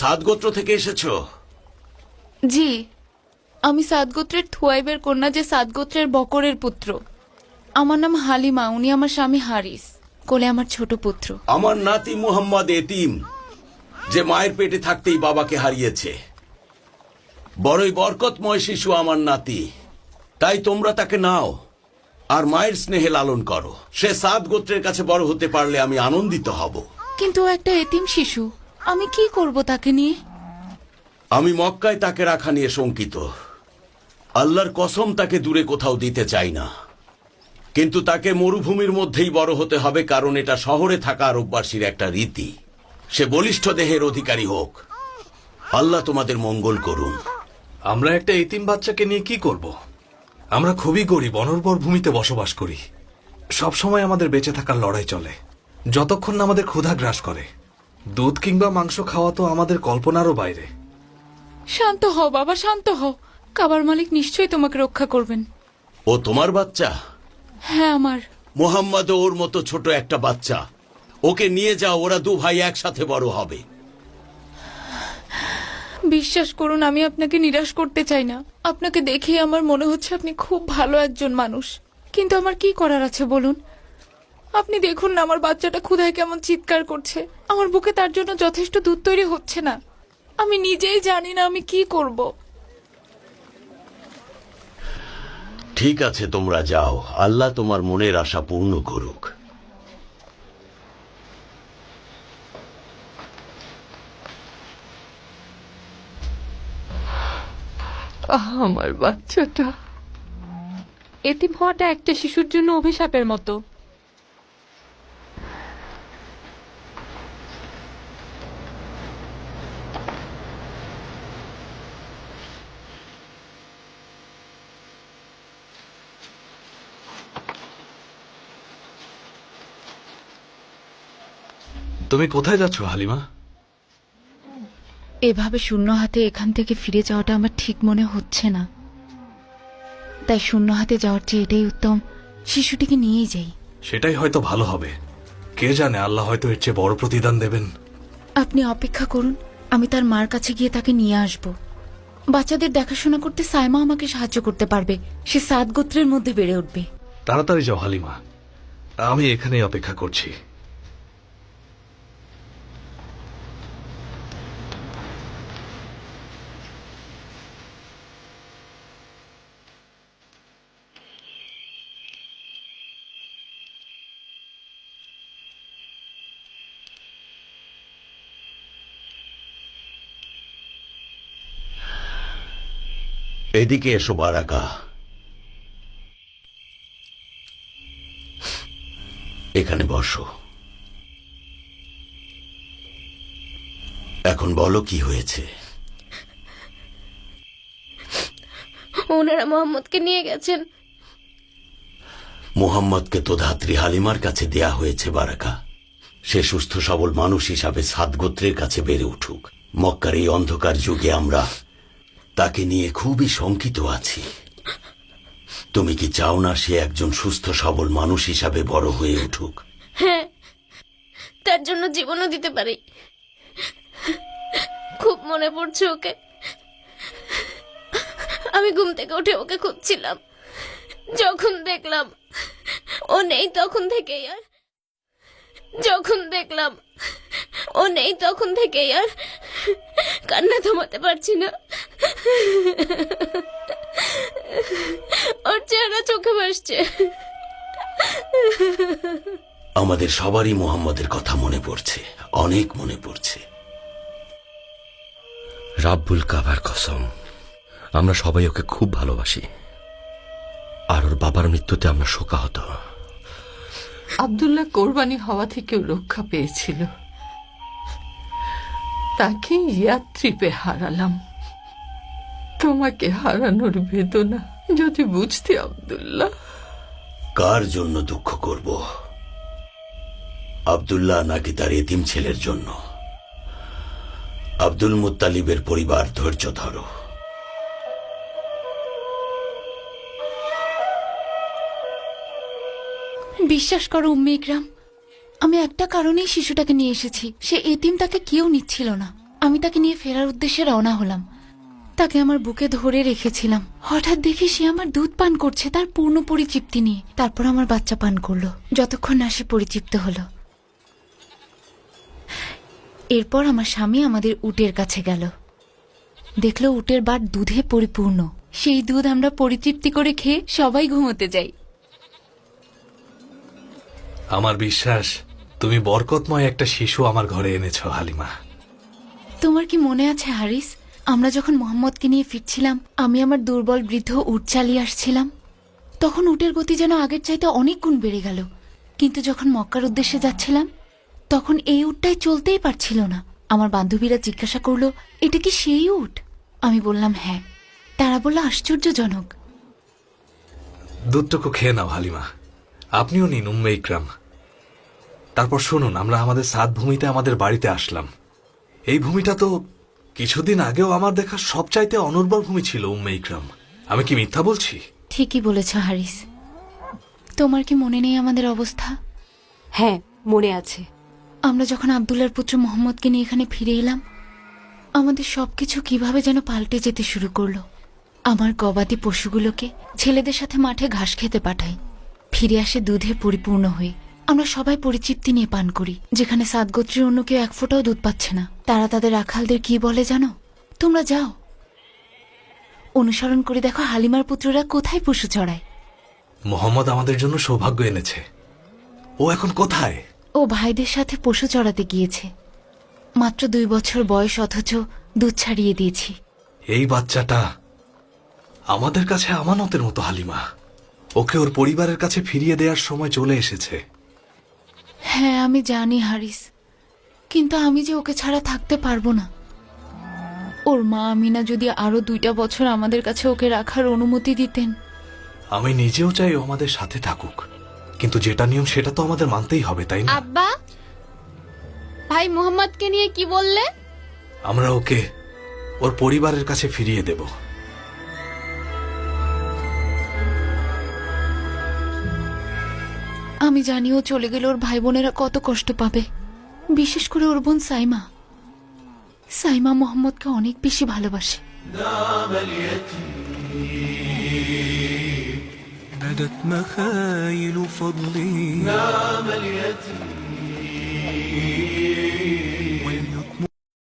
সাদ গোত্র থেকে এসেছো? জি, আমি সাদ গোত্রের থুয়াইবের কন্যা, যে সাদ গোত্রের বকরের পুত্র। আমার নাম হালিমা, উনি আমার স্বামী হারিস, কোলে আমার ছোট পুত্র। আমার নাতি মুহাম্মদ এতিম, যে মায়ের পেটে থাকতেই বাবাকে হারিয়েছে। বড়ই বরকতময় শিশু আমার নাতি, তাই তোমরা তাকে নাও আর মায়ের স্নেহে লালন করো। সে সাদ গোত্রের কাছে বড় হতে পারলে আমি আনন্দিত হব। কিন্তু ও একটা এতিম শিশু, আমি কি করব তাকে নিয়ে? আমি মক্কায় তাকে রাখা নিয়ে শঙ্কিত। আল্লাহর কসম, তাকে দূরে কোথাও দিতে চাই না। কিন্তু তাকে মরুভূমির মধ্যেই বড় হতে হবে, কারণ এটা শহরে থাকা আরববাসীর একটা রীতি। সে বলিষ্ঠ দেহের অধিকারী হোক। আল্লাহ তোমাদের মঙ্গল করুন। আমরা একটা এতিম বাচ্চাকে নিয়ে কি করব? আমরা খুবই গরিব, অনর্বর ভূমিতে বসবাস করি। সব সময় আমাদের বেঁচে থাকার লড়াই চলে, যতক্ষণ না আমাদের ক্ষুধা গ্রাস করে। দুধ কিংবা মাংস খাওয়া তো আমাদের কল্পনারও বাইরে। শান্ত হও বাবা, শান্ত হও। কাবার মালিক নিশ্চয়ই তোমাকে রক্ষা করবেন। ও তোমার বাচ্চা? হ্যাঁ, আমার। মোহাম্মদ ওর মতো ছোট একটা বাচ্চা, ওকে নিয়ে যাও, ওরা দু ভাই একসাথে বড় হবে। বিশ্বাস করুন, আমি আপনাকে নিরাশ করতে চাই না। আপনাকে দেখে আমার মনে হচ্ছে আপনি খুব ভালো একজন মানুষ, কিন্তু আমার কি করার আছে বলুন? আপনি দেখুন না, আমার বাচ্চাটা ক্ষুধায় কেমন চিৎকার করছে। আমার বুকে তার জন্য যথেষ্ট দুধ তৈরি হচ্ছে না। আমি নিজেই জানি না আমি কি করব। ঠিক আছে, তোমরা যাও, আল্লাহ তোমার মনের আশা পূর্ণ করুক। আমার বাচ্চাটা। এতিম হওয়াটা একটা শিশুর জন্য অভিশাপের মতো। তুমি কোথায় যাচ্ছ হালিমা? এভাবে শূন্য হাতে এখান থেকে ফিরে যাওয়াটা আমার ঠিক মনে হচ্ছে না, তাই শূন্য হাতে যাওয়ার চেয়ে এটাই উত্তম, শিশুটিকে নিয়েই যাই। সেটাই হয়তো ভালো হবে। কে জানে, আল্লাহ হয়তো এর চেয়ে বড় প্রতিদান দেবেন। আপনি অপেক্ষা করুন, আমি তার মার কাছে গিয়ে তাকে নিয়ে আসব। বাচ্চাদের দেখাশোনা করতে সাইমা আমাকে সাহায্য করতে পারবে। সে সাদ গোত্রের মধ্যে বেড়ে উঠবে। তাড়াতাড়ি যাও হালিমা, আমি এখানেই অপেক্ষা করছি। এদিকে এসো বারাকা, এখানে বসো। এখন বলো কি হয়েছে? ওনারা মোহাম্মদকে নিয়ে গেছেন। মুহাম্মদকে তো ধাত্রী হালিমার কাছে দেয়া হয়েছে বারাকা। সে সুস্থ সবল মানুষ হিসাবে সাদ গোত্রের কাছে বেড়ে উঠুক। মক্কার এই অন্ধকার যুগে আমরা তাকে নিয়ে খুবই শঙ্কিত আছি। তুমি কি চাও না সে একজন সুস্থ সবল মানুষ হিসাবে বড় হয়ে উঠুক? হ্যাঁ, তার জন্য জীবনও দিতে পারি। খুব মনে পড়ছে ওকে। আমি ঘুম থেকে উঠে ওকে খুঁজছিলাম। যখন দেখলাম ও নেই, তখন থেকেই আর কান্না থামাতে পারছি না। ওর চেহারা চোখে ভাসছে। আমাদের সবারই মুহাম্মদের কথা মনে পড়ছে, অনেক মনে পড়ছে। রাব্বুল কাবার কসম, আমরা সবাই ওকে খুব ভালোবাসি, আর ওর বাবার মৃত্যুতে আমরা শোকাহত। আব্দুল্লাহ কোরবানি হওয়া থেকেও রক্ষা পেয়েছিল, তাকে ইয়াত্রিপে হারালাম। তোমাকে হারানোর বেদনা যদি বুঝতে আব্দুল্লাহ। কার জন্য দুঃখ করব? আব্দুল্লাহ নাকি তার এতিম ছেলের জন্য? আব্দুল মুত্তালিবের পরিবার, ধৈর্য ধরো। বিশ্বাস করো উম্মে ইকরাম, আমি একটা কারণেই শিশুটাকে নিয়ে এসেছি। সে এতিম, তাকে কেউ নিচ্ছিল না। আমি তাকে নিয়ে ফেরার উদ্দেশ্যে রওনা হলাম। তাকে আমার বুকে ধরে রেখেছিলাম। হঠাৎ দেখি সে আমার দুধ পান করছে, তার পূর্ণ পরিতৃপ্তি নিয়ে। তারপর আমার বাচ্চা পান করলো, যতক্ষণ না সে পরিতৃপ্ত হলো। এরপর আমার স্বামী আমাদের উটের কাছে গেল, দেখলো উটের বাট দুধে পরিপূর্ণ। সেই দুধ আমরা পরিতৃপ্তি করে খেয়ে সবাই ঘুমোতে যাই। আমার বিশ্বাস তুমি বরকতময় একটা শিশু আমার ঘরে এনেছো হালিমা। তোমার কি মনে আছে হারিস, আমরা যখন মোহাম্মদকে নিয়ে ফিরছিলাম, আমি আমার দুর্বল বৃদ্ধ উট চালিয়ে আসছিলাম। তখন উটের গতি যেন আগের চাইতে অনেক গুণ বেড়ে গেল। কিন্তু যখন মক্কার উদ্দেশ্যে যাচ্ছিলাম, তখন এই উটটাই চলতেই পারছিল না। আমার বান্ধবীরা জিজ্ঞাসা করলো, এটা কি সেই উট? আমি বললাম হ্যাঁ। তারা বলল আশ্চর্যজনক। দুধটুকু খেয়ে নাও হালিমা, আপনিও নিন উম্মে ইকরাম। তারপর শুনুন, আমরা আমাদের সাত ভূমিতে আমাদের বাড়িতে আসলাম। এই ভূমিটা তো কিছুদিন আগেও আমার দেখা সবচাইতে অনুর্বর ভূমি ছিল উম্মে ইকরাম। আমি কি মিথ্যা বলছি? ঠিকই বলেছ হারিস। তোমার কি মনে নেই আমাদের অবস্থা? হ্যাঁ, মনে আছে। আমরা যখন আব্দুল্লাহর পুত্র মোহাম্মদকে নিয়ে এখানে ফিরে এলাম, আমাদের সবকিছু কিভাবে যেন পাল্টে যেতে শুরু করলো। আমার গবাদি পশুগুলোকে ছেলেদের সাথে মাঠে ঘাস খেতে পাঠাই, ফিরে আসে দুধে পরিপূর্ণ হয়ে। আমরা সবাই পরিতৃপ্তি নিয়ে পান করি। যেখানে সাত গোত্রের অন্য কেউ এক ফোঁটাও দুধ পাচ্ছে না, তারা তাদের রাখালদের কি বলে জানো? তোমরা যাও, অনুসরণ করে দেখো হালিমার পুত্ররা কোথায় পশু চড়ায়। মোহাম্মদ আমাদের জন্য সৌভাগ্য এনেছে। ও এখন কোথায়? ও ভাইদের সাথে পশু চড়াতে গিয়েছে। মাত্র 2 বছর বয়স, অথচ দুধ ছাড়িয়ে দিয়েছি। এই বাচ্চাটা আমাদের কাছে আমানতের মতো হালিমা। ওকে ওর পরিবারের কাছে ফিরিয়ে দেওয়ার সময় চলে এসেছে। হ্যাঁ আমি জানি হারিস, কিন্তু আমি যে ওকে ছাড়া থাকতে পারবো না। ওর মা আমিনা যদি আরো 2টা বছর আমাদের কাছে ওকে রাখার অনুমতি দিতেন। আমি নিজেও চাই ও আমাদের সাথে থাকুক, কিন্তু যেটা নিয়ম সেটা তো আমাদের মানতেই হবে, তাই না? আব্বা, ভাই মোহাম্মদকে নিয়ে কি বললে? আমরা ওকে ওর পরিবারের কাছে ফিরিয়ে দেব। আমি জানি ও চলে গেলে ওর ভাই বোনেরা কত কষ্ট পাবে, বিশেষ করে ওর বোন সাইমা। সাইমা মোহাম্মদকে অনেক বেশি ভালোবাসে। بدت مخايل فضلي نعم اليتيم